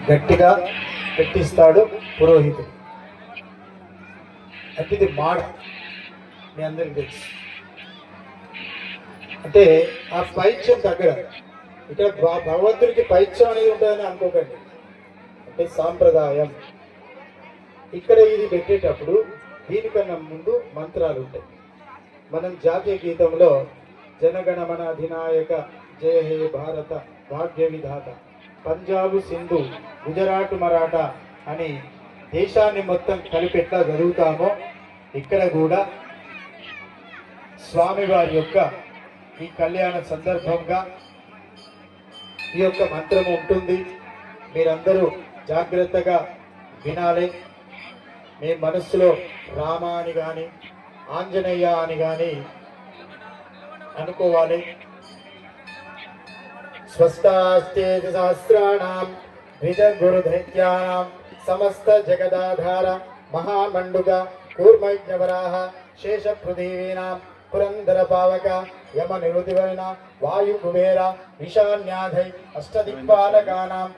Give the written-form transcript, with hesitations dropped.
గట్టిగా పెట్టిస్తాడు పురోహితుడు. అంటే ఇది మాడ, మీ అందరికి తెలుసు. అంటే ఆ పైత్యం దగ్గర, ఇక్కడ భగవంతుడికి పైత్యం అనేది ఉంటుందని అనుకోకండి, అంటే సాంప్రదాయం. ఇక్కడ ఇది పెట్టేటప్పుడు దీనికన్నా ముందు మంత్రాలు ఉంటాయి. మనం జాతీయ గీతంలో జనగణమన అధినాయక జయ హే భారత భాగ్య విధాత పంజాబు సింధు గుజరాత్ మరాఠా అని దేశాన్ని మొత్తం కలిపెట్లా జరుగుతామో ఇక్కడ కూడా స్వామివారి యొక్క ఈ కళ్యాణ సందర్భంగా ఈ యొక్క మంత్రం ఉంటుంది. మీరందరూ జాగ్రత్తగా వినాలి. మీ మనస్సులో రామ అని కానీ ఆంజనేయ అని కానీ అనుకోవాలి. స్వస్థాస్తేజ సహస్రాణం ద్విజ గురుధైత్యానాం సమస్త జగదాధార మహామండుగ కూర్మజ్ఞవరాహ శేష పృథివీనాం పురంధర పావక యమ నిరుతివైన వాయు కుబేర ఈశాన్యాధై అష్టదిక్పాలకానాం